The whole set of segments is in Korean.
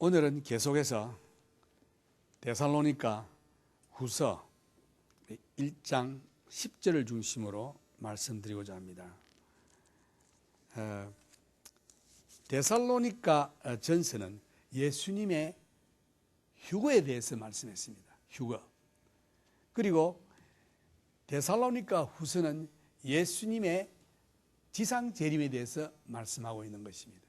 오늘은 계속해서 데살로니가 후서 1장 10절을 중심으로 말씀드리고자 합니다. 데살로니가 전서는 예수님의 휴거에 대해서 말씀했습니다. 휴거. 그리고 데살로니가 후서는 예수님의 지상 재림에 대해서 말씀하고 있는 것입니다.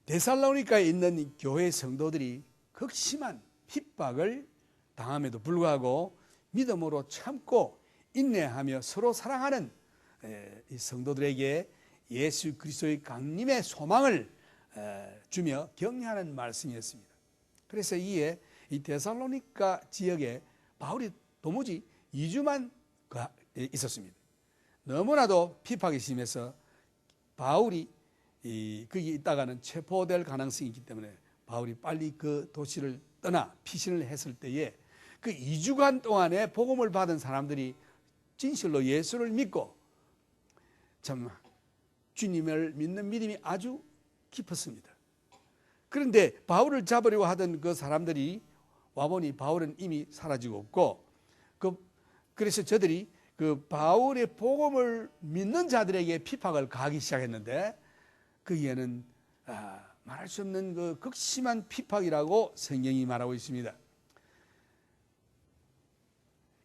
데살로니가에 있는 교회 성도들이 극심한 핍박을 당함에도 불구하고 믿음으로 참고 인내하며 서로 사랑하는 이 성도들에게 예수 그리스도의 강림의 소망을 주며 격려하는 말씀이었습니다. 그래서 이에 이 데살로니가 지역에 바울이 도무지 2주만 있었습니다. 너무나도 핍박이 심해서 바울이 거기 있다가는 체포될 가능성이 있기 때문에 바울이 빨리 그 도시를 떠나 피신을 했을 때에 그 2주간 동안에 복음을 받은 사람들이 진실로 예수를 믿고 참 주님을 믿는 믿음이 아주 깊었습니다. 그런데 바울을 잡으려고 하던 그 사람들이 와보니 바울은 이미 사라지고 없고 그래서 저들이 그 바울의 복음을 믿는 자들에게 핍박을 가하기 시작했는데 거기에는 말할 수 없는 그 극심한 핍박이라고 성경이 말하고 있습니다.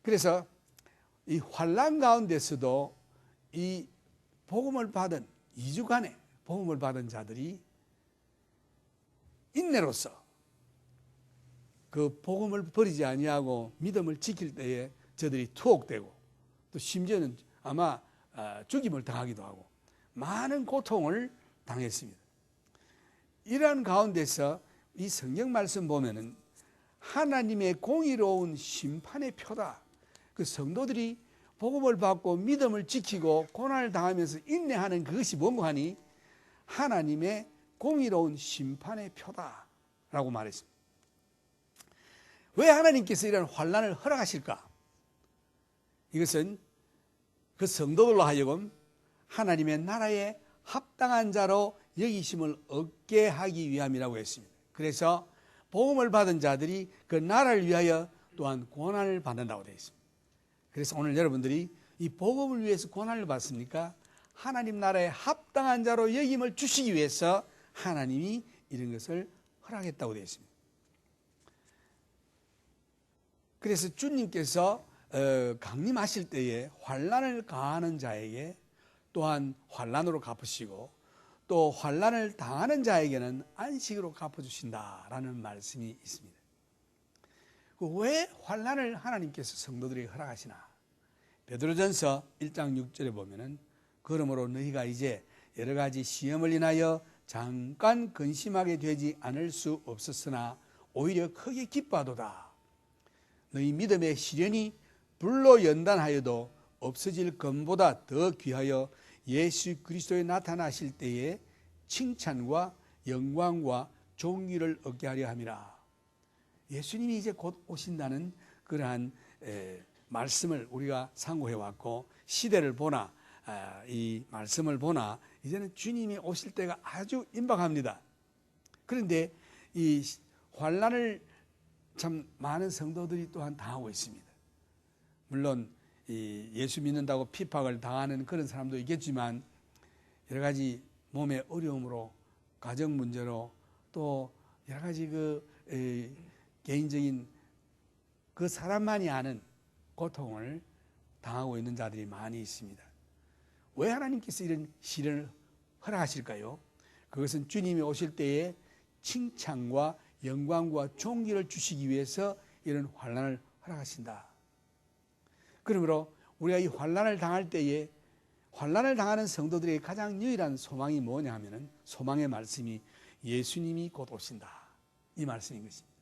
그래서 이 환난 가운데서도 이 복음을 받은 2주간의 복음을 받은 자들이 인내로서 그 복음을 버리지 아니하고 믿음을 지킬 때에 저들이 투옥되고 또 심지어는 아마 죽임을 당하기도 하고 많은 고통을 당했습니다. 이러한 가운데서 이 성경 말씀 보면은 하나님의 공의로운 심판의 표다. 그 성도들이 복음을 받고 믿음을 지키고 고난을 당하면서 인내하는 그것이 뭔고 하니 하나님의 공의로운 심판의 표다라고 말했습니다. 왜 하나님께서 이런 환난을 허락하실까? 이것은 그 성도들로 하여금 하나님의 나라에 합당한 자로 여기심을 얻게 하기 위함이라고 했습니다. 그래서 복음을 받은 자들이 그 나라를 위하여 또한 고난을 받는다고 되어 있습니다. 그래서 오늘 여러분들이 이 복음을 위해서 고난을 받습니까? 하나님 나라에 합당한 자로 여김을 주시기 위해서 하나님이 이런 것을 허락했다고 되어 있습니다. 그래서 주님께서 강림하실 때에 환난을 가하는 자에게 또한 환난으로 갚으시고 또 환난을 당하는 자에게는 안식으로 갚아주신다라는 말씀이 있습니다. 왜 환난을 하나님께서 성도들에게 허락하시나? 베드로전서 1장 6절에 보면은 그러므로 너희가 이제 여러 가지 시험을 인하여 잠깐 근심하게 되지 않을 수 없었으나 오히려 크게 기뻐하도다. 너희 믿음의 시련이 불로 연단하여도 없어질 것보다 더 귀하여 예수 그리스도에 나타나실 때에 칭찬과 영광과 존귀를 얻게 하려 함이라. 예수님이 이제 곧 오신다는 그러한 말씀을 우리가 상고해 왔고 시대를 보나 이 말씀을 보나 이제는 주님이 오실 때가 아주 임박합니다. 그런데 이 환난을 참 많은 성도들이 또한 당하고 있습니다. 물론 이 예수 믿는다고 핍박을 당하는 그런 사람도 있겠지만 여러 가지 몸의 어려움으로 가정 문제로 또 여러 가지 개인적인 그 사람만이 아는 고통을 당하고 있는 자들이 많이 있습니다. 왜 하나님께서 이런 시련을 허락하실까요? 그것은 주님이 오실 때에 칭찬과 영광과 존귀를 주시기 위해서 이런 환난을 허락하신다. 그러므로 우리가 이 환난을 당할 때에 환난을 당하는 성도들에게 가장 유일한 소망이 뭐냐 하면은 소망의 말씀이 예수님이 곧 오신다. 이 말씀인 것입니다.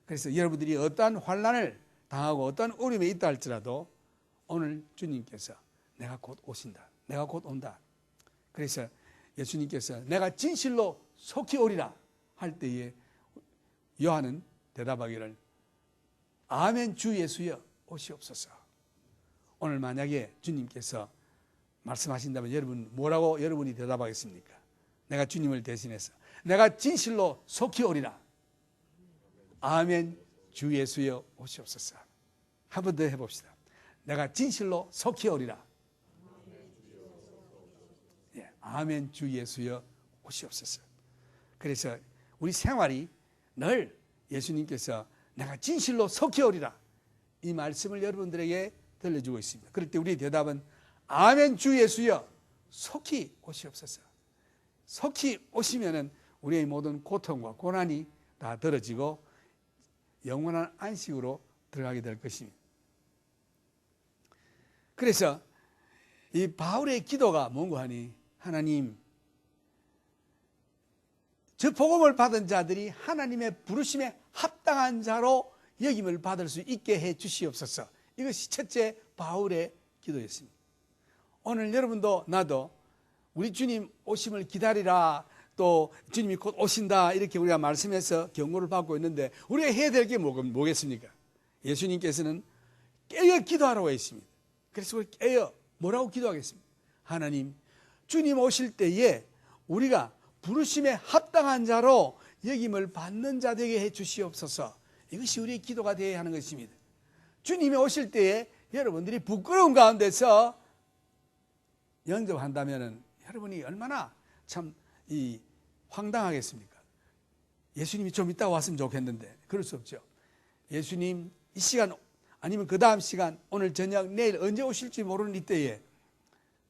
그래서 여러분들이 어떠한 환난을 당하고 어떠한 어려움에 있다 할지라도 오늘 주님께서 내가 곧 오신다. 내가 곧 온다. 그래서 예수님께서 내가 진실로 속히 오리라 할 때에 요한은 대답하기를 아멘 주 예수여 오시옵소서. 오늘 만약에 주님께서 말씀하신다면 여러분 뭐라고 여러분이 대답하겠습니까? 내가 주님을 대신해서 내가 진실로 속히 오리라. 아멘. 주 예수여 오시옵소서. 한 번 더 해봅시다. 내가 진실로 속히 오리라. 예, 아멘. 주 예수여 오시옵소서. 그래서 우리 생활이 늘 예수님께서 내가 진실로 속히 오리라, 이 말씀을 여러분들에게 들려주고 있습니다. 그럴 때 우리의 대답은 아멘. 주 예수여 속히 오시옵소서. 속히 오시면은 우리의 모든 고통과 고난이 다 덜어지고 영원한 안식으로 들어가게 될 것입니다. 그래서 이 바울의 기도가 뭔고 하니, 하나님, 저 복음을 받은 자들이 하나님의 부르심에 합당한 자로 여김을 받을 수 있게 해 주시옵소서. 이것이 첫째 바울의 기도였습니다. 오늘 여러분도 나도 우리 주님 오심을 기다리라, 또 주님이 곧 오신다, 이렇게 우리가 말씀해서 경고를 받고 있는데 우리가 해야 될 게 뭐겠습니까? 예수님께서는 깨어 기도하라고 했습니다. 그래서 우리 깨어 뭐라고 기도하겠습니까? 하나님, 주님 오실 때에 우리가 부르심에 합당한 자로 여김을 받는 자 되게 해 주시옵소서. 이것이 우리의 기도가 되어야 하는 것입니다. 주님이 오실 때에 여러분들이 부끄러운 가운데서 영접한다면 여러분이 얼마나 참 황당하겠습니까? 예수님이 좀 이따 왔으면 좋겠는데 그럴 수 없죠. 예수님 이 시간 아니면 그 다음 시간, 오늘 저녁, 내일 언제 오실지 모르는 이때에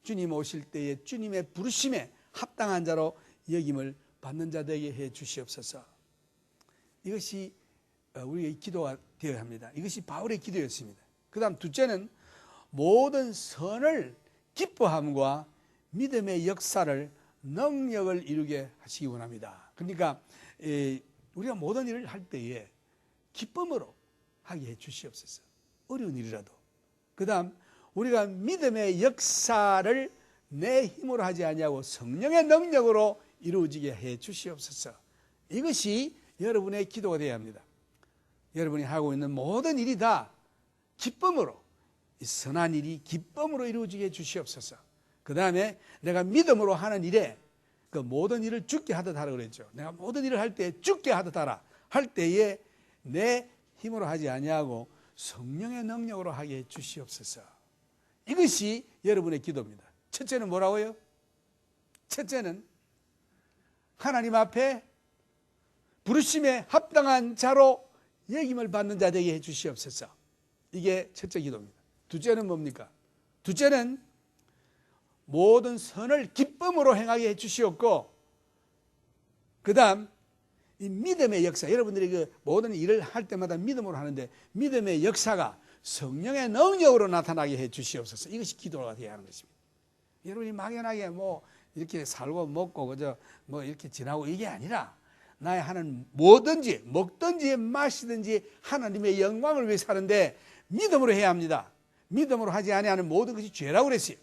주님 오실 때에 주님의 부르심에 합당한 자로 여김을 받는 자 되게 해 주시옵소서. 이것이 우리의 기도가 되어야 합니다. 이것이 바울의 기도였습니다. 그 다음 둘째는 모든 선을 기뻐함과 믿음의 역사를, 능력을 이루게 하시기 원합니다. 그러니까 우리가 모든 일을 할 때에 기쁨으로 하게 해 주시옵소서. 어려운 일이라도. 그 다음 우리가 믿음의 역사를 내 힘으로 하지 아니하고 성령의 능력으로 이루어지게 해 주시옵소서. 이것이 여러분의 기도가 되어야 합니다. 여러분이 하고 있는 모든 일이 다 기쁨으로, 이 선한 일이 기쁨으로 이루어지게 해 주시옵소서. 그 다음에 내가 믿음으로 하는 일에 그 모든 일을 죽게 하듯 하라 그랬죠. 내가 모든 일을 할 때 죽게 하듯 하라. 할 때에 내 힘으로 하지 아니하고 성령의 능력으로 하게 해 주시옵소서. 이것이 여러분의 기도입니다. 첫째는 뭐라고요? 첫째는 하나님 앞에 부르심에 합당한 자로 여김을 받는 자 되게 해 주시옵소서. 이게 첫째 기도입니다. 둘째는 뭡니까? 둘째는 모든 선을 기쁨으로 행하게 해 주시옵고, 그 다음 이 믿음의 역사, 여러분들이 그 모든 일을 할 때마다 믿음으로 하는데 믿음의 역사가 성령의 능력으로 나타나게 해 주시옵소서. 이것이 기도가 되어야 하는 것입니다. 여러분이 막연하게 뭐 이렇게 살고 먹고 그저 뭐 이렇게 지나고 이게 아니라 나의 하는 뭐든지 먹든지 마시든지 하나님의 영광을 위해 사는데 믿음으로 해야 합니다. 믿음으로 하지 아니하는 모든 것이 죄라고 그랬어요.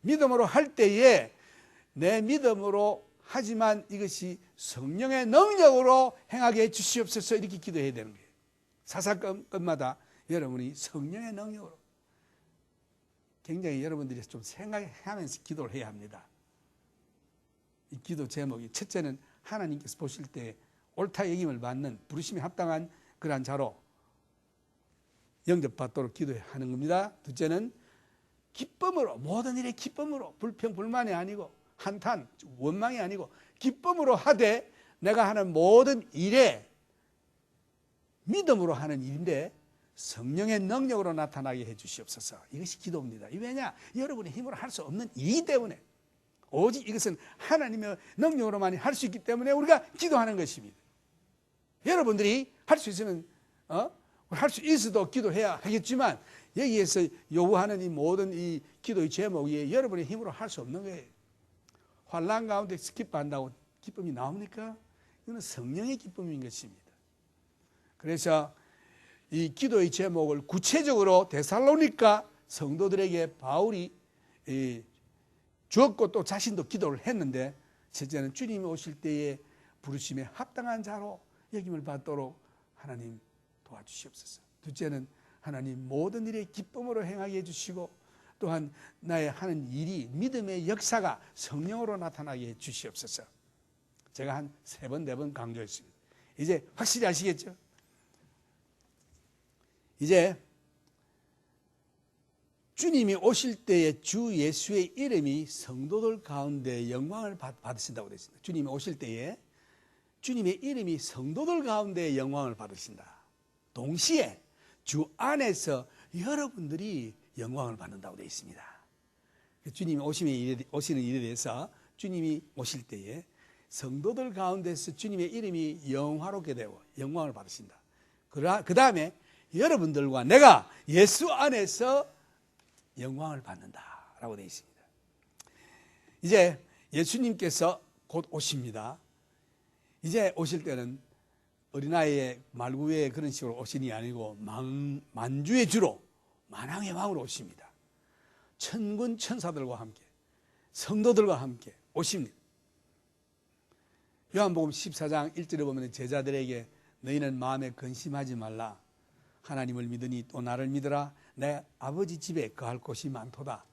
믿음으로 할 때에 내 믿음으로 하지만 이것이 성령의 능력으로 행하게 해 주시옵소서. 이렇게 기도해야 되는 거예요. 사사건건마다 여러분이 성령의 능력으로 굉장히 여러분들이 좀 생각하면서 기도를 해야 합니다. 이 기도 제목이 첫째는 하나님께서 보실 때 옳다 여김을 받는 부르심에 합당한 그러한 자로 영접받도록 기도하는 겁니다. 둘째는 기쁨으로, 모든 일에 기쁨으로, 불평 불만이 아니고 한탄 원망이 아니고 기쁨으로 하되 내가 하는 모든 일에 믿음으로 하는 일인데 성령의 능력으로 나타나게 해 주시옵소서. 이것이 기도입니다. 왜냐? 여러분의 힘으로 할 수 없는 일이기 때문에, 오직 이것은 하나님의 능력으로만 할 수 있기 때문에 우리가 기도하는 것입니다. 여러분들이 할 수 있으면 할 수 있어도 기도해야 하겠지만 여기에서 요구하는 이 모든 이 기도의 제목이 여러분의 힘으로 할 수 없는 거예요. 환난 가운데 기뻐한다고 기쁨이 나옵니까? 이거는 성령의 기쁨인 것입니다. 그래서 이 기도의 제목을 구체적으로 데살로니가 성도들에게 바울이 주었고 또 자신도 기도를 했는데, 첫째는 주님이 오실 때에 부르심에 합당한 자로 여김을 받도록 하나님 도와주시옵소서. 둘째는 하나님 모든 일에 기쁨으로 행하게 해주시고, 또한 나의 하는 일이 믿음의 역사가 성령으로 나타나게 해주시옵소서. 제가 한 3번, 4번 강조했습니다. 이제 확실히 아시겠죠? 이제 주님이 오실 때에 주 예수의 이름이 성도들 가운데 영광을 받으신다고 되어 있습니다. 주님이 오실 때에 주님의 이름이 성도들 가운데 영광을 받으신다. 동시에 주 안에서 여러분들이 영광을 받는다고 되어 있습니다. 주님이 오시는 일에 대해서 주님이 오실 때에 성도들 가운데서 주님의 이름이 영화롭게 되고 영광을 받으신다. 그 다음에 여러분들과 내가 예수 안에서 영광을 받는다라고 되어 있습니다. 이제 예수님께서 곧 오십니다. 이제 오실 때는 어린아이의 말구에 그런 식으로 오시니 아니고 만주의 주로 만왕의 왕으로 오십니다. 천군 천사들과 함께 성도들과 함께 오십니다. 요한복음 14장 1절에 보면 제자들에게 너희는 마음에 근심하지 말라. 하나님을 믿으니 또 나를 믿으라. 내 아버지 집에 거할 곳이 많도다.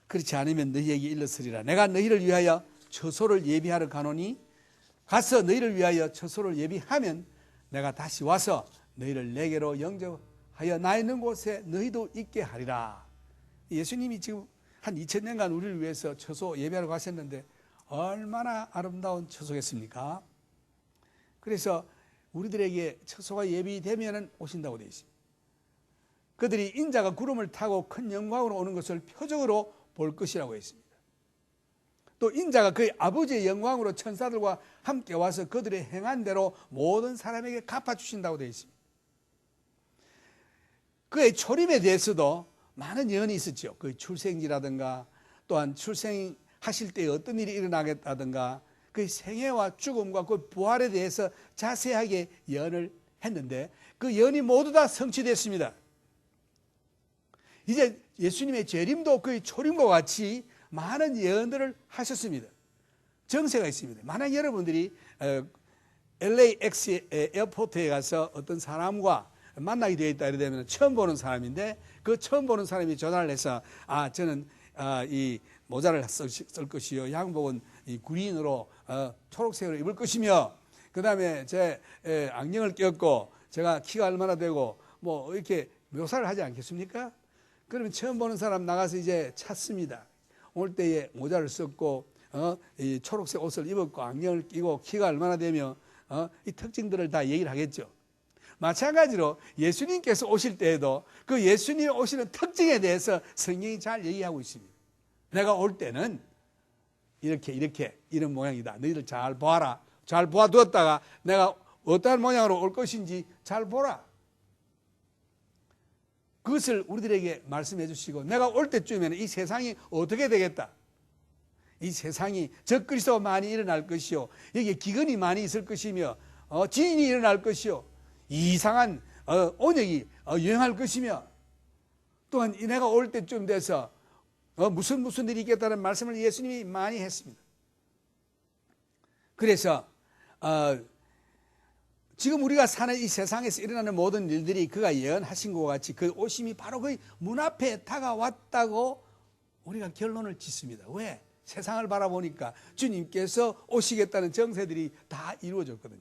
그렇지 않으면 너희에게 일렀으리라. 내가 너희를 위하여 처소를 예비하러 가노니 가서 너희를 위하여 처소를 예비하면 내가 다시 와서 너희를 내게로 영접하여 나 있는 곳에 너희도 있게 하리라. 예수님이 지금 한 2000년간 우리를 위해서 처소 예배하러 가셨는데 얼마나 아름다운 처소겠습니까? 그래서 우리들에게 처소가 예비되면 오신다고 되어 있습니다. 그들이 인자가 구름을 타고 큰 영광으로 오는 것을 표적으로 볼 것이라고 했습니다. 또 인자가 그의 아버지의 영광으로 천사들과 함께 와서 그들의 행한 대로 모든 사람에게 갚아주신다고 되어 있습니다. 그의 초림에 대해서도 많은 예언이 있었죠. 그의 출생지라든가 또한 출생하실 때 어떤 일이 일어나겠다든가 그의 생애와 죽음과 그 부활에 대해서 자세하게 예언을 했는데 그 예언이 모두 다 성취됐습니다. 이제 예수님의 재림도 그의 초림과 같이 많은 예언들을 하셨습니다. 정세가 있습니다. 만약 여러분들이 LAX 에어포트에 가서 어떤 사람과 만나게 되어 있다 이러면 처음 보는 사람인데 그 처음 보는 사람이 전화를 해서 저는 이 모자를 쓸 것이요 양복은 이 그린으로 초록색으로 입을 것이며 그 다음에 제 안경을 꼈고 제가 키가 얼마나 되고 뭐 이렇게 묘사를 하지 않겠습니까? 그러면 처음 보는 사람 나가서 이제 찾습니다. 올 때에 모자를 썼고 이 초록색 옷을 입었고 안경을 끼고 키가 얼마나 되며 이 특징들을 다 얘기를 하겠죠. 마찬가지로 예수님께서 오실 때에도 그 예수님이 오시는 특징에 대해서 성경이 잘 얘기하고 있습니다. 내가 올 때는 이렇게 이런 모양이다. 너희들 잘 보아라. 잘 보아두었다가 내가 어떠한 모양으로 올 것인지 잘 보라. 그것을 우리들에게 말씀해 주시고 내가 올 때쯤에는 이 세상이 어떻게 되겠다. 이 세상이 적그리스도가 많이 일어날 것이요. 여기에 기근이 많이 있을 것이며 지진이 일어날 것이요. 이상한 온역이 유행할 것이며 또한 내가 올 때쯤 돼서 무슨 일이 있겠다는 말씀을 예수님이 많이 했습니다. 그래서 지금 우리가 사는 이 세상에서 일어나는 모든 일들이 그가 예언하신 것 같이 그 오심이 바로 그의 문 앞에 다가왔다고 우리가 결론을 짓습니다. 왜? 세상을 바라보니까 주님께서 오시겠다는 정세들이 다 이루어졌거든요.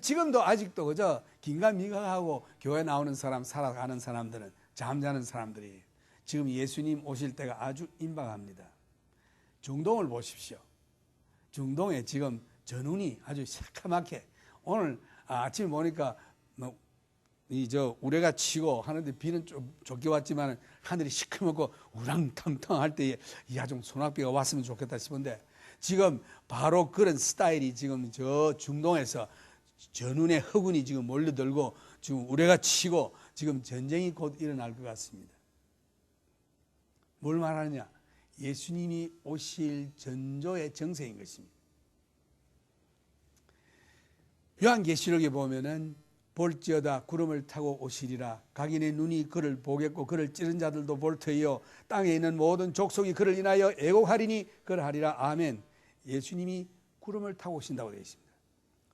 지금도 아직도 그저 긴가민가하고 교회 나오는 사람, 살아가는 사람들은 잠자는 사람들이 지금 예수님 오실 때가 아주 임박합니다. 중동을 보십시오. 중동에 지금 전운이 아주 새카맣게 오늘 아침에 보니까 우레가 치고 하는데 비는 좀 좋게 왔지만 하늘이 시커멓고 우랑탕탕 할 때에 좀 소낙비가 왔으면 좋겠다 싶은데 지금 바로 그런 스타일이 지금 저 중동에서 전운의 허군이 지금 몰려들고 지금 우레가 치고 지금 전쟁이 곧 일어날 것 같습니다. 뭘 말하느냐? 예수님이 오실 전조의 정세인 것입니다. 요한계시록에 보면은 볼지어다 구름을 타고 오시리라. 각인의 눈이 그를 보겠고 그를 찌른 자들도 볼 터이요 땅에 있는 모든 족속이 그를 인하여 애곡하리니 그러하리라. 아멘. 예수님이 구름을 타고 오신다고 되어 있습니다.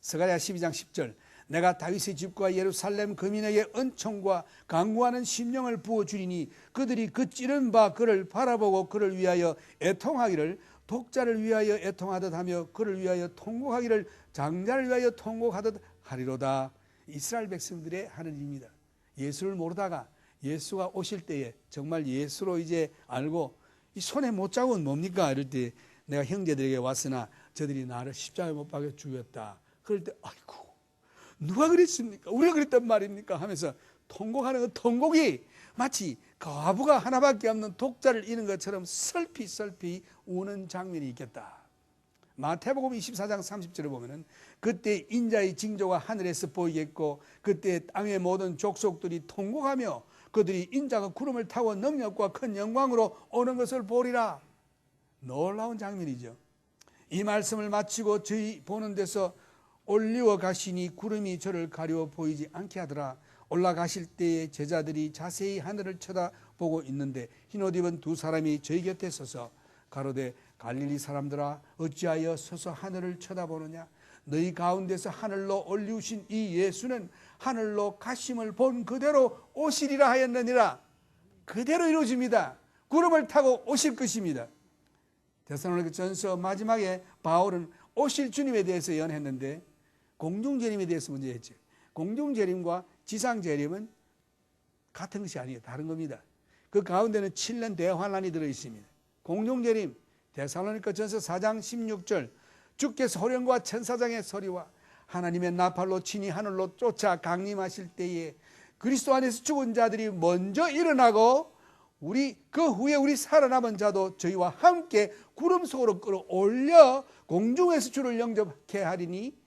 스가랴 12장 10절 내가 다윗의 집과 예루살렘 거민에게 은총과 강구하는 심령을 부어주리니 그들이 그 찌른 바 그를 바라보고 그를 위하여 애통하기를 독자를 위하여 애통하듯 하며 그를 위하여 통곡하기를 장자를 위하여 통곡하듯 하리로다. 이스라엘 백성들의 하는 일입니다. 예수를 모르다가 예수가 오실 때에 정말 예수로 이제 알고 이 손에 못자국은 뭡니까? 이럴 때 내가 형제들에게 왔으나 저들이 나를 십자가에 못 박여 죽였다. 그럴 때 아이고 누가 그랬습니까? 우리가 그랬단 말입니까? 하면서 통곡하는 그 통곡이 마치 과부가 하나밖에 없는 독자를 잃은 것처럼 슬피 우는 장면이 있겠다. 마태복음 24장 30절을 보면은 그때 인자의 징조가 하늘에서 보이겠고 그때 땅의 모든 족속들이 통곡하며 그들이 인자가 구름을 타고 능력과 큰 영광으로 오는 것을 보리라. 놀라운 장면이죠. 이 말씀을 마치고 저희 보는 데서 올리워 가시니 구름이 저를 가려 보이지 않게 하더라. 올라가실 때에 제자들이 자세히 하늘을 쳐다보고 있는데 흰옷 입은 두 사람이 저희 곁에 서서 가로되 갈릴리 사람들아 어찌하여 서서 하늘을 쳐다보느냐. 너희 가운데서 하늘로 올리우신 이 예수는 하늘로 가심을 본 그대로 오시리라 하였느니라. 그대로 이루어집니다. 구름을 타고 오실 것입니다. 데살로니가전서 마지막에 바울은 오실 주님에 대해서 예언했는데 공중재림에 대해서 먼저 했죠. 공중재림과 지상재림은 같은 것이 아니에요. 다른 겁니다. 그 가운데는 7년 대환란이 들어있습니다. 공중재림 데살로니가전서 4장 16절 주께서 호령과 천사장의 소리와 하나님의 나팔로 친히 하늘로 쫓아 강림하실 때에 그리스도 안에서 죽은 자들이 먼저 일어나고 그 후에 우리 살아남은 자도 저희와 함께 구름 속으로 끌어올려 공중에서 주를 영접케 하리니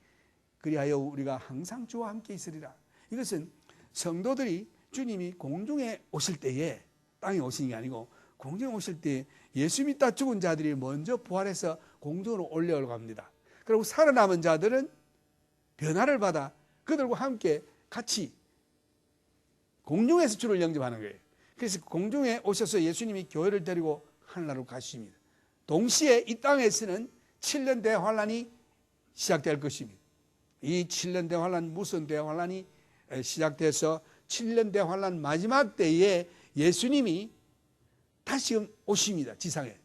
그리하여 우리가 항상 주와 함께 있으리라. 이것은 성도들이 주님이 공중에 오실 때에 땅에 오시는 게 아니고 공중에 오실 때 예수 믿다 죽은 자들이 먼저 부활해서 공중으로 올라갑니다. 그리고 살아남은 자들은 변화를 받아 그들과 함께 같이 공중에서 주를 영접하는 거예요. 그래서 공중에 오셔서 예수님이 교회를 데리고 하늘나라로 가십니다. 동시에 이 땅에서는 7년 대환란이 시작될 것입니다. 이 7년 대환란 무슨 대환란이 시작돼서 7년 대환란 마지막 때에 예수님이 다시 오십니다. 지상에.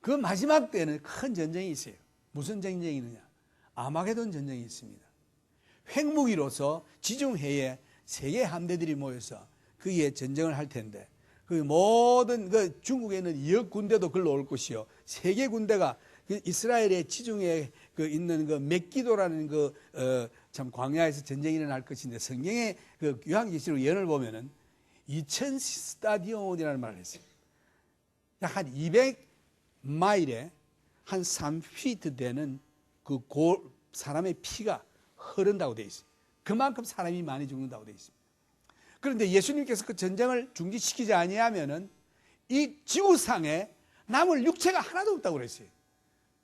그 마지막 때는 큰 전쟁이 있어요. 무슨 전쟁이 있느냐? 아마게돈 전쟁이 있습니다. 핵무기로서 지중해에 세계 함대들이 모여서 그에 전쟁을 할 텐데 그 모든 중국에 있는 2억 군대도 글로 올 것이요. 세계 군대가 이스라엘의 지중해에 있는 맥기도라는 참 광야에서 전쟁이 일어날 것인데 성경의 요한계시록 예언을 보면은 2000 스타디온이라는 말을 했어요. 약 한 200마일에 한 3피트 되는 사람의 피가 흐른다고 되어 있어요. 그만큼 사람이 많이 죽는다고 되어 있습니다. 그런데 예수님께서 그 전쟁을 중지시키지 아니하면은 이 지구상에 남을 육체가 하나도 없다고 그랬어요.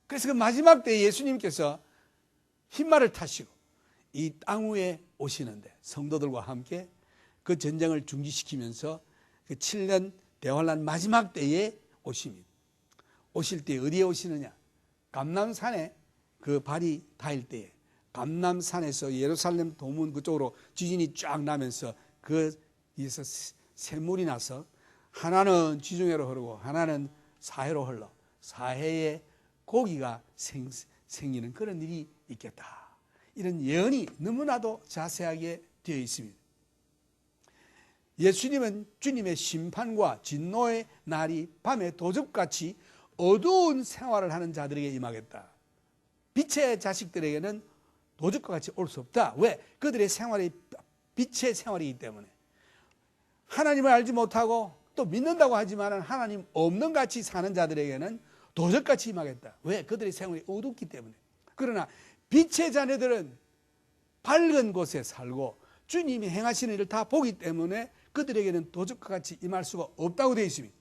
그래서 그 마지막 때에 예수님께서 흰말을 타시고 이 땅 위에 오시는데 성도들과 함께 그 전쟁을 중지시키면서 그 7년 대환란 마지막 때에 오십니다. 오실 때 어디에 오시느냐? 감람산에 그 발이 닿을 때에 감람산에서 예루살렘 도문 그쪽으로 지진이 쫙 나면서 거기서 샘물이 나서 하나는 지중해로 흐르고 하나는 사해로 흘러 사해에 고기가 생기는 그런 일이 있겠다. 이런 예언이 너무나도 자세하게 되어 있습니다. 예수님은 주님의 심판과 진노의 날이 밤에 도적같이 어두운 생활을 하는 자들에게 임하겠다. 빛의 자식들에게는 도적과 같이 올 수 없다. 왜? 그들의 생활이 빛의 생활이기 때문에. 하나님을 알지 못하고 또 믿는다고 하지만 하나님 없는 같이 사는 자들에게는 도적같이 임하겠다. 왜? 그들의 생활이 어둡기 때문에. 그러나 빛의 자녀들은 밝은 곳에 살고 주님이 행하시는 일을 다 보기 때문에 그들에게는 도적과 같이 임할 수가 없다고 되어 있습니다.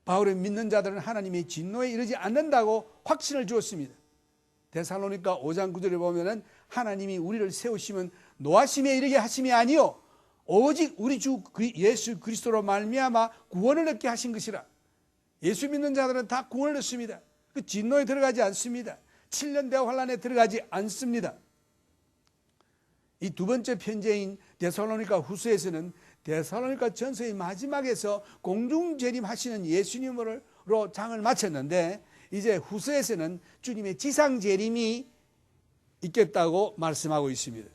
바울은 믿는 자들은 하나님의 진노에 이르지 않는다고 확신을 주었습니다. 데살로니가 5장 9절에 보면은 하나님이 우리를 세우시면 노하심에 이르게 하심이 아니요 오직 우리 주 예수 그리스도로 말미암아 구원을 얻게 하신 것이라. 예수 믿는 자들은 다 구원을 얻습니다. 그 진노에 들어가지 않습니다. 7년 대환란에 들어가지 않습니다. 이 두 번째 편지인 데살로니가 후서에서는 데살로니가 전서의 마지막에서 공중재림하시는 예수님을 정도로 장을 마쳤는데 이제 후서에서는 주님의 지상 재림이 있겠다고 말씀하고 있습니다.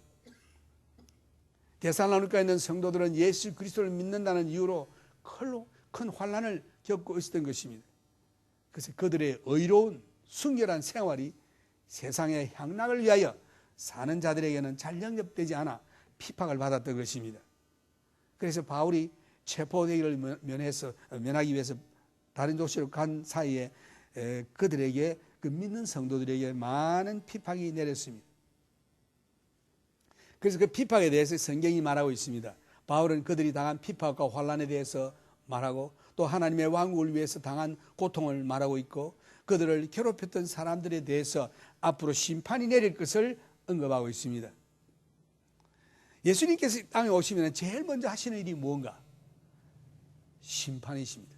데살로니가에 있는 성도들은 예수 그리스도를 믿는다는 이유로 큰 환난을 겪고 있었던 것입니다. 그래서 그들의 의로운 순결한 생활이 세상의 향락을 위하여 사는 자들에게는 잘 영접되지 않아 핍박을 받았던 것입니다. 그래서 바울이 체포되기를 면하기 위해서 다른 도시로 간 사이에 그들에게 그 믿는 성도들에게 많은 핍박이 내렸습니다. 그래서 그 핍박에 대해서 성경이 말하고 있습니다. 바울은 그들이 당한 핍박과 환난에 대해서 말하고 또 하나님의 왕국을 위해서 당한 고통을 말하고 있고 그들을 괴롭혔던 사람들에 대해서 앞으로 심판이 내릴 것을 언급하고 있습니다. 예수님께서 땅에 오시면 제일 먼저 하시는 일이 무언가? 심판이십니다.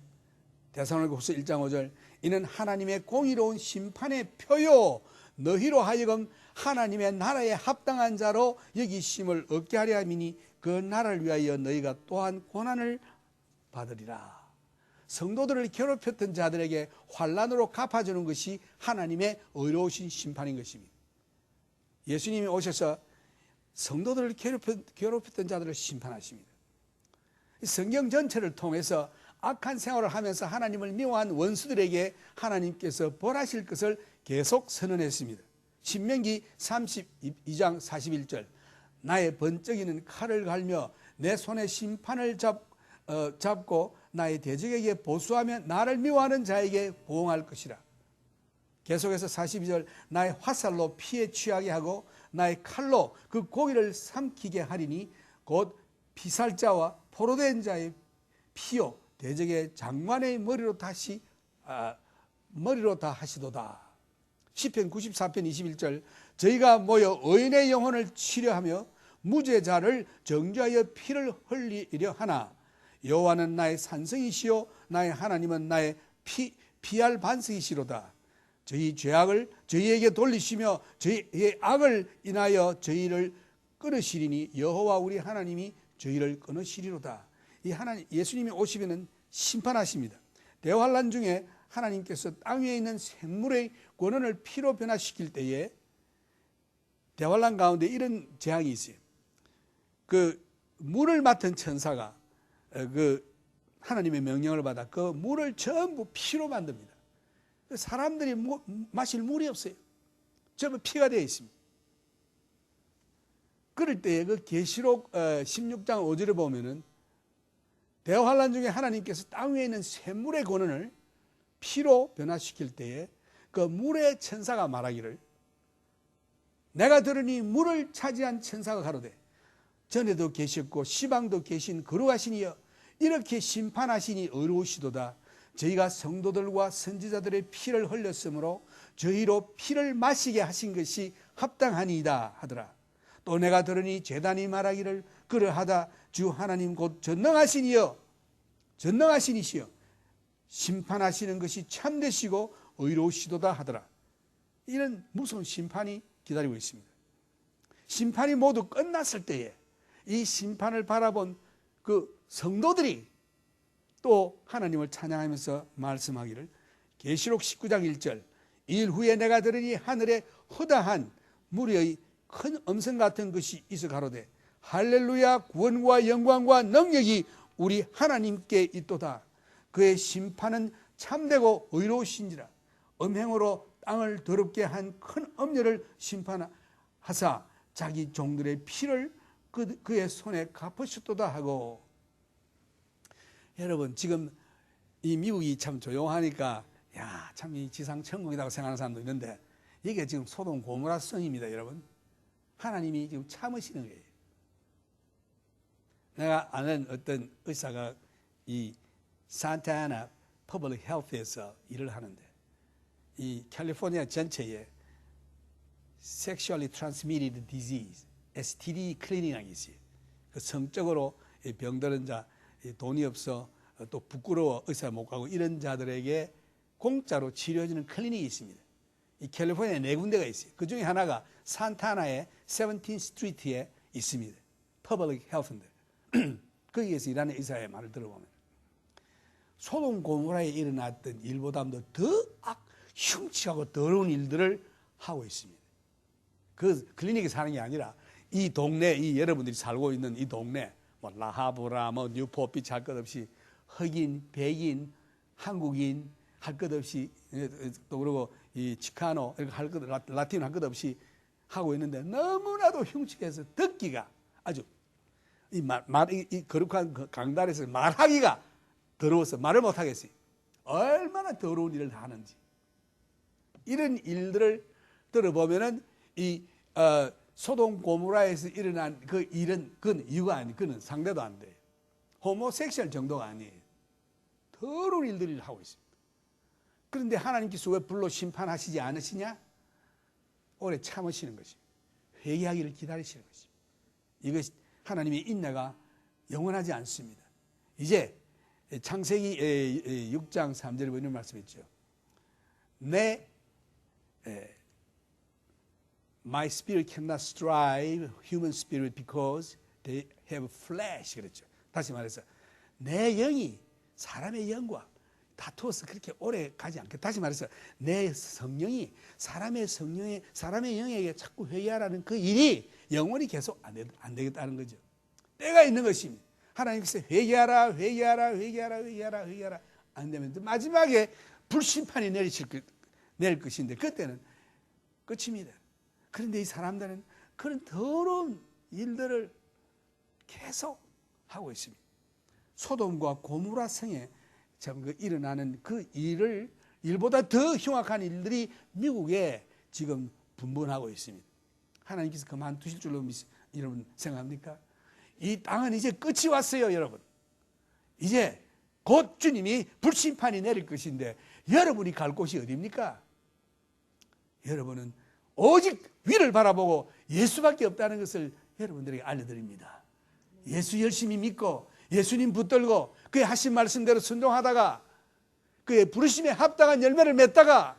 데살로니가후서 1장 5절 이는 하나님의 공의로운 심판의 표요 너희로 하여금 하나님의 나라에 합당한 자로 여기심을 얻게 하려 함이니 그 나라를 위하여 너희가 또한 고난을 받으리라. 성도들을 괴롭혔던 자들에게 환난으로 갚아주는 것이 하나님의 의로우신 심판인 것입니다. 예수님이 오셔서 성도들을 괴롭혔던 자들을 심판하십니다. 성경 전체를 통해서 악한 생활을 하면서 하나님을 미워한 원수들에게 하나님께서 벌하실 것을 계속 선언했습니다. 신명기 32장 41절 나의 번쩍이는 칼을 갈며 내 손에 심판을 잡고 나의 대적에게 보수하며 나를 미워하는 자에게 보응할 것이라. 계속해서 42절 나의 화살로 피에 취하게 하고 나의 칼로 그 고기를 삼키게 하리니 곧 피살자와 포로된 자의 피요 대적의 장관의 머리로 다 하시도다. 시편 94편 21절 저희가 모여 의인의 영혼을 치려하며 무죄자를 정죄하여 피를 흘리려 하나 여호와는 나의 산성이시요 나의 하나님은 나의 피할 반석이시로다. 저희 죄악을 저희에게 돌리시며 저희의 악을 인하여 저희를 끊으시리니 여호와 우리 하나님이 저희를 끊으시리로다. 이 하나님 예수님이 오시면은 심판하십니다. 대환란 중에 하나님께서 땅 위에 있는 생물의 권원을 피로 변화시킬 때에 대환란 가운데 이런 재앙이 있어요. 그 물을 맡은 천사가 그 하나님의 명령을 받아 그 물을 전부 피로 만듭니다. 사람들이 마실 물이 없어요. 전부 피가 되어 있습니다. 그럴 때에 그 계시록 16장 5절에 보면은 대환란 중에 하나님께서 땅 위에 있는 샘물의 권원을 피로 변화시킬 때에 그 물의 천사가 말하기를 내가 들으니 물을 차지한 천사가 가로되 전에도 계셨고 시방도 계신 거룩하시니여 이렇게 심판하시니 의로우시도다. 저희가 성도들과 선지자들의 피를 흘렸으므로 저희로 피를 마시게 하신 것이 합당하니이다 하더라. 또 내가 들으니 제단이 말하기를 그러하다 주 하나님 곧 전능하시니여 전능하시니시여 심판하시는 것이 참되시고 의로우시도다 하더라. 이런 무서운 심판이 기다리고 있습니다. 심판이 모두 끝났을 때에 이 심판을 바라본 그 성도들이 또 하나님을 찬양하면서 말씀하기를 계시록 19장 1절 일 후에 내가 들으니 하늘에 허다한 무리의 큰 음성 같은 것이 있어 가로되 할렐루야 구원과 영광과 능력이 우리 하나님께 있도다. 그의 심판은 참되고 의로우신지라. 음행으로 땅을 더럽게 한 큰 엄녀를 심판하사 자기 종들의 피를 그의 손에 갚으셨도다 하고. 여러분 지금 이 미국이 참 조용하니까 야, 참 이 지상 천국이라고 생각하는 사람도 있는데 이게 지금 소돔 고모라 성입니다. 여러분 하나님이 지금 참으시는 거예요. 내가 아는 어떤 의사가 이 산타아나 퍼블릭 헬스에서 일을 하는데 이 캘리포니아 전체에 Sexually Transmitted Disease STD 클리닉이 있어요. 그 성적으로 병들은 자 돈이 없어 또 부끄러워 의사 못 가고 이런 자들에게 공짜로 치료해주는 클리닉이 있습니다. 이 캘리포니아에 4군데가 있어요. 그 중에 하나가 산타나의 17th 스트리트에 있습니다. 퍼블릭 헬스인데 거기에서 일하는 의사의 말을 들어보면 소돔 고모라에 일어났던 일보다도 더 흉측하고 더러운 일들을 하고 있습니다. 그 클리닉에 사는 게 아니라 이 동네, 이 여러분들이 살고 있는 이 동네, 뭐 라하브라, 뭐 뉴포피치 할 것 없이 흑인, 백인, 한국인 할 것 없이 또 그리고 이 치카노 할 것, 라틴 할 것 없이 하고 있는데 너무나도 흉측해서 듣기가 아주 이 거룩한 그 강단에서 말하기가 더러워서 말을 못 하겠어요. 얼마나 더러운 일을 다 하는지. 이런 일들을 들어보면은 이 소돔 고모라에서 일어난 그 일은 그건 이유가 아니, 그는 상대도 안 돼요. 호모섹슈얼 정도가 아니에요. 더러운 일들을 하고 있습니다. 그런데 하나님께서 왜 불로 심판하시지 않으시냐? 오래 참으시는 것입니다. 회개하기를 기다리시는 것입니다. 이것이 하나님의 인내가 영원하지 않습니다. 이제 창세기 6장 3절에 보이는 말씀 있죠. My spirit cannot strive human spirit because they have flesh. 그랬죠. 다시 말해서 내 영이 사람의 영과 다투어서 그렇게 오래 가지 않게. 다시 말해서 내 성령이 사람의 영에게 자꾸 회개하라는 그 일이 영원히 계속 안 되겠다는 거죠. 때가 있는 것입니다. 하나님께서 회개하라 안 되면 마지막에 불심판이 내릴 것인데 그때는 끝입니다. 그런데 이 사람들은 그런 더러운 일들을 계속 하고 있습니다. 소돔과 고모라 성에 일어나는 그 일보다 더 흉악한 일들이 미국에 지금 분분하고 있습니다. 하나님께서 그만두실 줄로 여러분 생각합니까? 이 땅은 이제 끝이 왔어요, 여러분. 이제 곧 주님이 불심판이 내릴 것인데 여러분이 갈 곳이 어디입니까? 여러분은 오직 위를 바라보고 예수밖에 없다는 것을 여러분들에게 알려드립니다. 예수 열심히 믿고 예수님 붙들고 그의 하신 말씀대로 순종하다가 그의 부르심에 합당한 열매를 맺다가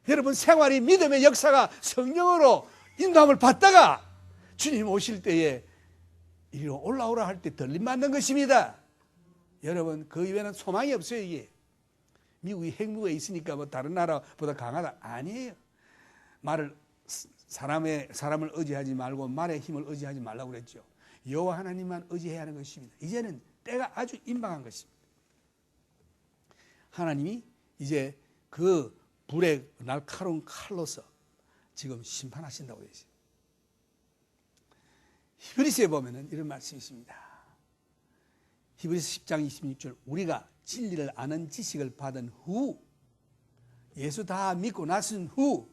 여러분 생활이 믿음의 역사가 성령으로 인도함을 받다가 주님 오실 때에 이리로 올라오라 할 때 들림 받는 것입니다. 여러분 그 이외에는 소망이 없어요. 이게 미국이 핵무기에 있으니까 뭐 다른 나라보다 강하다 아니에요. 사람을 의지하지 말고 말의 힘을 의지하지 말라고 그랬죠. 여호와 하나님만 의지해야 하는 것입니다. 이제는 때가 아주 임박한 것입니다. 하나님이 이제 그 불의 날카로운 칼로서 지금 심판하신다고 되어 있어요. 히브리서에 보면은 이런 말씀이 있습니다. 히브리서 10장 26절 우리가 진리를 아는 지식을 받은 후 예수 다 믿고 나선 후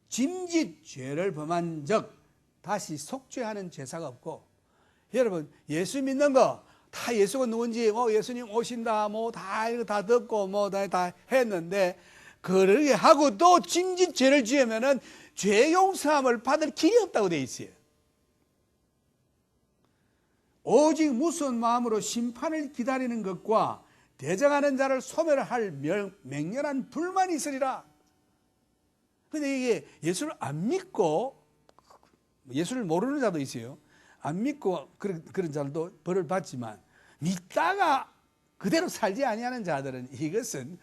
짐짓 죄를 범한 적 다시 속죄하는 제사가 없고 여러분 예수 믿는 거 다 예수가 누군지 예수님 오신다 다 이거 다 듣고 다 했는데 그러게 하고 또 짐짓 죄를 지으면은 죄 용서함을 받을 길이 없다고 돼 있어요. 오직 무서운 마음으로 심판을 기다리는 것과 대적하는 자를 소멸할 맹렬한 불만이 있으리라. 근데 이게 예수를 안 믿고 예수를 모르는 자도 있어요. 안 믿고 그런 자들도 벌을 받지만 믿다가 그대로 살지 아니하는 자들은 이것은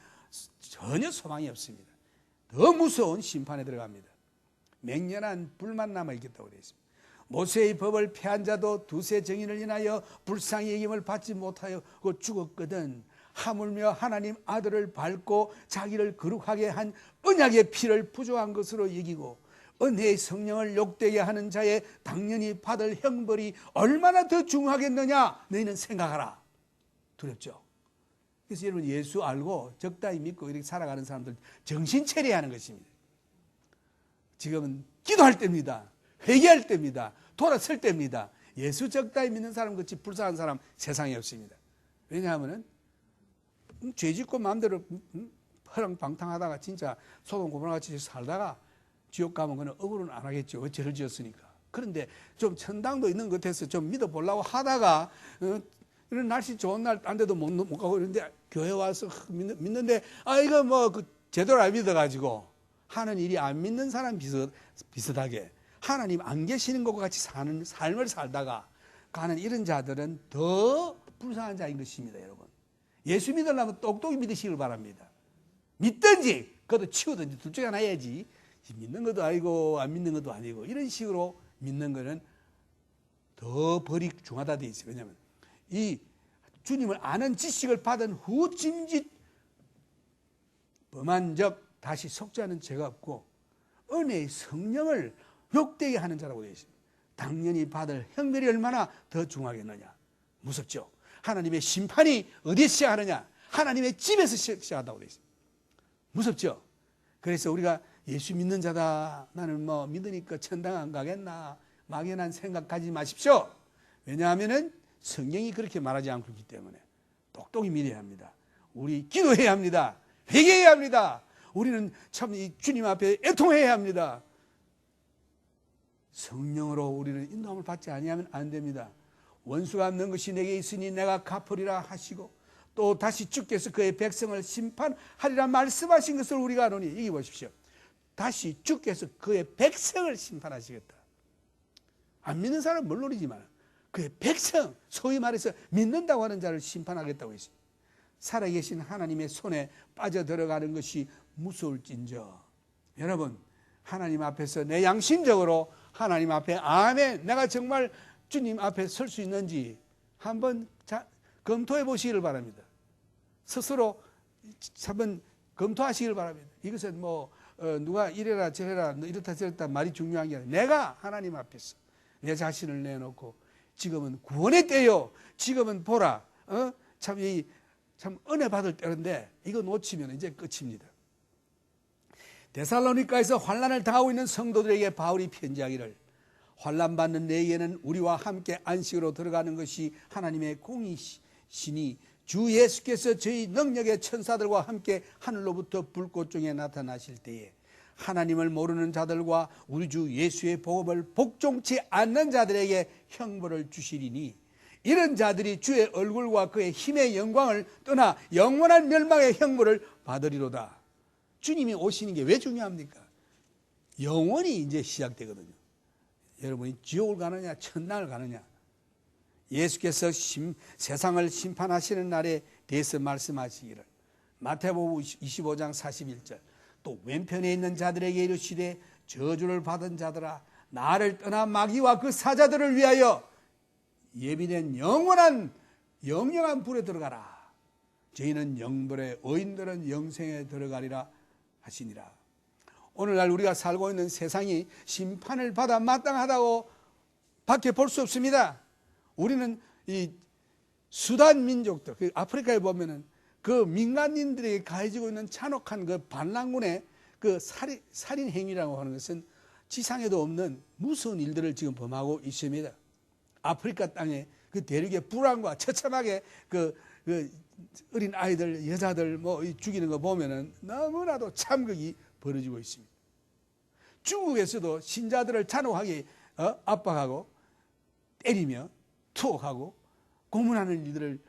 전혀 소망이 없습니다. 더 무서운 심판에 들어갑니다. 맹렬한 불만 남아있겠다고 되어 있습니다. 모세의 법을 폐한 자도 두세 정인을 인하여 불쌍히 여김을 받지 못하여 죽었거든 하물며 하나님 아들을 밟고 자기를 거룩하게 한 언약의 피를 부족한 것으로 여기고 은혜의 성령을 욕되게 하는 자의 당연히 받을 형벌이 얼마나 더 중하겠느냐 너희는 생각하라. 두렵죠. 그래서 여러분 예수 알고 적당히 믿고 이렇게 살아가는 사람들 정신 차려야 하는 것입니다. 지금은 기도할 때입니다. 회개할 때입니다. 돌아설 때입니다. 예수 적당히 믿는 사람 같이 불쌍한 사람 세상에 없습니다. 왜냐하면 죄 짓고 마음대로 허랑방탕하다가 진짜 소돔 고모라 같이 살다가 지옥 가면 그는 억울은 안 하겠죠. 왜 죄를 지었으니까. 그런데 좀 천당도 있는 것 같아서 좀 믿어보려고 하다가 이런 날씨 좋은 날 딴 데도 못 가고 이런데 교회 와서 믿는데 이거 제대로 안 믿어가지고 하는 일이 안 믿는 사람 비슷하게 하나님 안 계시는 것과 같이 사는 삶을 살다가 가는 이런 자들은 더 불쌍한 자인 것입니다. 여러분 예수 믿으려면 똑똑히 믿으시길 바랍니다. 믿든지 그것도 치우든지 둘 중에 하나 해야지, 믿는 것도 아니고 안 믿는 것도 아니고 이런 식으로 믿는 것은 더 벌이 중하다 돼 있어요. 왜냐하면 이 주님을 아는 지식을 받은 후 짐짓 범한 적 다시 속죄하는 죄가 없고 은혜의 성령을 욕되게 하는 자라고 되어 있습니다. 당연히 받을 형벌이 얼마나 더 중하겠느냐. 무섭죠. 하나님의 심판이 어디에 시작하느냐. 하나님의 집에서 시작한다고 되어 있습니다. 무섭죠. 그래서 우리가 예수 믿는 자다, 나는 뭐 믿으니까 천당 안 가겠나, 막연한 생각 가지지 마십시오. 왜냐하면 성경이 그렇게 말하지 않고 있기 때문에 똑똑히 믿어야 합니다. 우리 기도해야 합니다. 회개해야 합니다. 우리는 참 이 주님 앞에 애통해야 합니다. 성령으로 우리는 인도함을 받지 아니하면 안 됩니다. 원수가 없는 것이 내게 있으니 내가 갚으리라 하시고 또 다시 주께서 그의 백성을 심판하리라 말씀하신 것을 우리가 아노니, 이기 보십시오. 다시 주께서 그의 백성을 심판하시겠다. 안 믿는 사람은 물론이지만 그의 백성, 소위 말해서 믿는다고 하는 자를 심판하겠다고 했습니다. 살아계신 하나님의 손에 빠져들어가는 것이 무서울진저, 여러분 하나님 앞에서 내 양심적으로 하나님 앞에 아멘, 내가 정말 주님 앞에 설 수 있는지 한번 검토해 보시기를 바랍니다. 스스로 한번 검토하시기를 바랍니다. 이것은 뭐 누가 이래라 저래라 이렇다 저렇다 말이 중요한 게 아니라 내가 하나님 앞에서 내 자신을 내놓고 지금은 구원의 때요, 지금은 보라 참 은혜 받을 때인데 이거 놓치면 이제 끝입니다. 데살로니가에서 환난을 당하고 있는 성도들에게 바울이 편지하기를, 환난 받는 내게는 우리와 함께 안식으로 들어가는 것이 하나님의 공이시니 주 예수께서 저희 능력의 천사들과 함께 하늘로부터 불꽃 중에 나타나실 때에 하나님을 모르는 자들과 우리 주 예수의 복음을 복종치 않는 자들에게 형벌을 주시리니 이런 자들이 주의 얼굴과 그의 힘의 영광을 떠나 영원한 멸망의 형벌을 받으리로다. 주님이 오시는 게 왜 중요합니까? 영원히 이제 시작되거든요. 여러분이 지옥을 가느냐 천당을 가느냐, 예수께서 세상을 심판하시는 날에 대해서 말씀하시기를, 마태복음 25장 41절, 또 왼편에 있는 자들에게 이르시되 저주를 받은 자들아 나를 떠나 마귀와 그 사자들을 위하여 예비된 영원한 불에 들어가라. 저희는 영벌에, 의인들은 영생에 들어가리라 하시니라. 오늘날 우리가 살고 있는 세상이 심판을 받아 마땅하다고 밖에 볼 수 없습니다. 우리는 이 수단 민족들, 아프리카에 보면은 그 민간인들에게 가해지고 있는 잔혹한 그 반란군의 그 살인 행위라고 하는 것은 지상에도 없는 무서운 일들을 지금 범하고 있습니다. 아프리카 땅에 그 대륙의 불안과 처참하게 그 어린 아이들, 여자들 뭐 죽이는 거 보면은 너무나도 참극이 벌어지고 있습니다. 중국에서도 신자들을 잔혹하게 압박하고 때리며 투옥하고 고문하는 일들을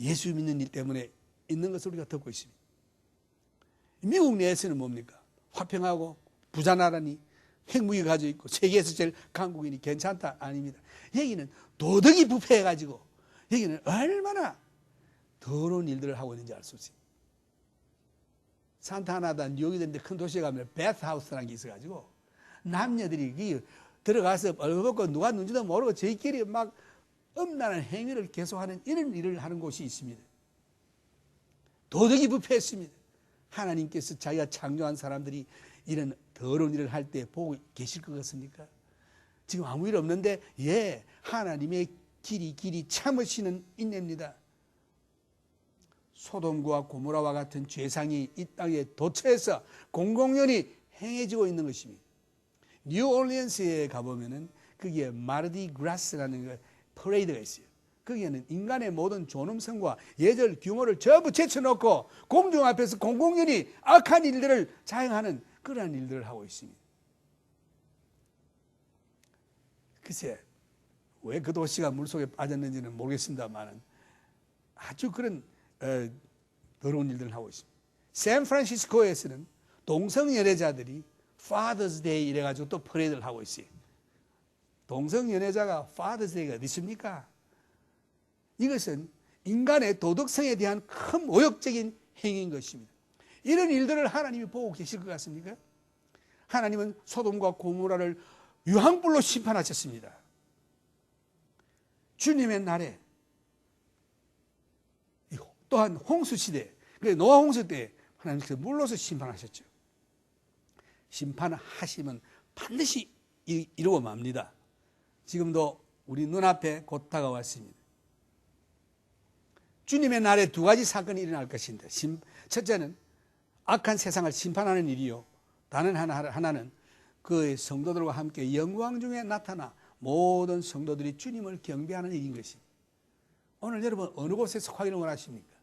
예수 믿는 일 때문에 있는 것을 우리가 듣고 있습니다. 미국 내에서는 뭡니까? 화평하고 부자 나라니 핵무기 가지고 있고 세계에서 제일 강국이니 괜찮다? 아닙니다. 여기는 도덕이 부패해가지고 여기는 얼마나 더러운 일들을 하고 있는지 알 수 있어요. 산타하나다 뉴욕이 되는데 큰 도시에 가면 베스하우스라는 게 있어가지고 남녀들이 들어가서 얼굴 누가 누군지도 모르고 저희끼리 막 음란한 행위를 계속하는 이런 일을 하는 곳이 있습니다. 도덕이 부패했습니다. 하나님께서 자기가 창조한 사람들이 이런 더러운 일을 할 때 보고 계실 것 같습니까? 지금 아무 일 없는데 하나님의 길이 참으시는 인내입니다. 소돔과 고모라와 같은 죄상이 이 땅에 도처에서 공공연히 행해지고 있는 것입니다. 뉴올리언스에 가보면은 거기에 마르디 그라스라는 퍼레이드가 있어요. 거기에는 인간의 모든 존엄성과 예절 규모를 전부 제쳐놓고 공중 앞에서 공공연히 악한 일들을 자행하는 그러한 일들을 하고 있습니다. 글쎄 왜 그 도시가 물속에 빠졌는지는 모르겠습니다만 아주 그런 더러운 일들을 하고 있습니다. 샌프란시스코에서는 동성연애자들이 Father's Day 이래가지고 또 퍼레이드를 하고 있어요. 동성연애자가 Father's Day가 어디 있습니까? 이것은 인간의 도덕성에 대한 큰 모욕적인 행위인 것입니다. 이런 일들을 하나님이 보고 계실 것 같습니까? 하나님은 소돔과 고모라를 유황불로 심판하셨습니다. 주님의 날에 또한 홍수시대, 노아 홍수 때 하나님께서 물로서 심판하셨죠. 심판하시면 반드시 이루고 맙니다. 지금도 우리 눈앞에 곧 다가왔습니다. 주님의 날에 두 가지 사건이 일어날 것인데, 첫째는 악한 세상을 심판하는 일이요, 다른 하나는 그의 성도들과 함께 영광 중에 나타나 모든 성도들이 주님을 경배하는 일인 것입니다. 오늘 여러분 어느 곳에 속하기를 원하십니까?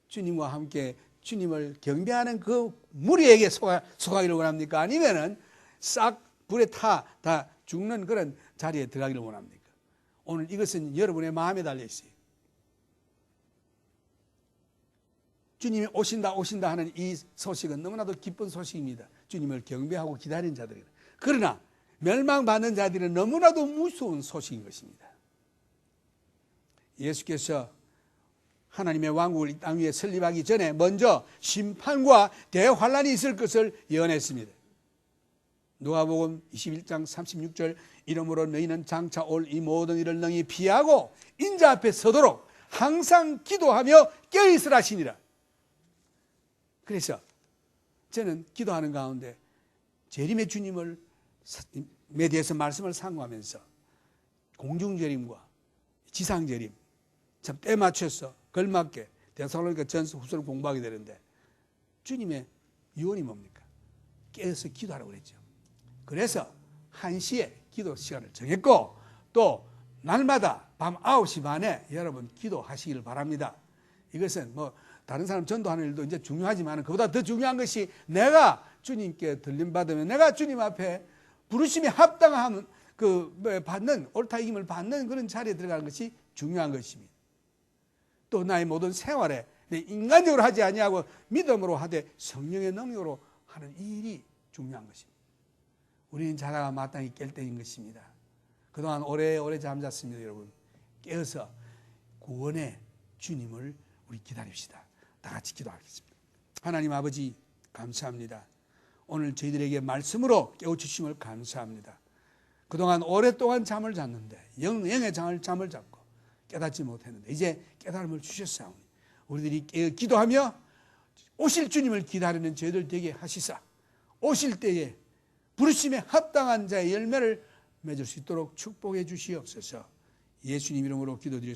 주님과 함께 주님을 경배하는 그 무리에게 속하기를 원합니까? 아니면은 싹 불에 다 죽는 그런 자리에 들어가기를 원합니까? 오늘 이것은 여러분의 마음에 달려 있어요. 주님이 오신다 하는 이 소식은 너무나도 기쁜 소식입니다. 주님을 경배하고 기다리는 자들이다. 그러나 멸망받는 자들은 너무나도 무서운 소식인 것입니다. 예수께서 하나님의 왕국을 이 땅 위에 설립하기 전에 먼저 심판과 대환란이 있을 것을 예언했습니다. 누가복음 21장 36절, 이러므로 너희는 장차 올 이 모든 일을 능히 피하고 인자 앞에 서도록 항상 기도하며 깨어있으라 하시니라. 그래서 저는 기도하는 가운데 재림의 주님을 에 대해서 말씀을 상고하면서 공중재림과 지상재림 참 때 맞춰서 걸맞게 데살로니가 전서 후서를 공부하게 되는데, 주님의 유언이 뭡니까? 깨어서 기도하라고 그랬죠. 그래서 1시에 기도 시간을 정했고, 또 날마다 밤 9시 반에 여러분 기도하시기를 바랍니다. 이것은 뭐 다른 사람 전도하는 일도 이제 중요하지만 그보다 더 중요한 것이 내가 주님께 들림받으면 내가 주님 앞에 부르심에 합당함 받는, 옳다 이김을 받는 그런 자리에 들어가는 것이 중요한 것입니다. 또 나의 모든 생활에 인간적으로 하지 아니하고 믿음으로 하되 성령의 능력으로 하는 이 일이 중요한 것입니다. 우리는 자다가 마땅히 깰 때인 것입니다. 그동안 오래오래 잠잤습니다. 여러분 깨어서 구원의 주님을 우리 기다립시다. 다 같이 기도하겠습니다. 하나님 아버지 감사합니다. 오늘 저희들에게 말씀으로 깨우치심을 감사합니다. 그동안 오랫동안 잠을 잤는데 영의 잠을 잤고 깨닫지 못했는데 이제 깨달음을 주셨사오니 우리들이 기도하며 오실 주님을 기다리는 저희들 되게 하시사 오실 때에 부르심에 합당한 자의 열매를 맺을 수 있도록 축복해 주시옵소서. 예수님 이름으로 기도드렸습니다.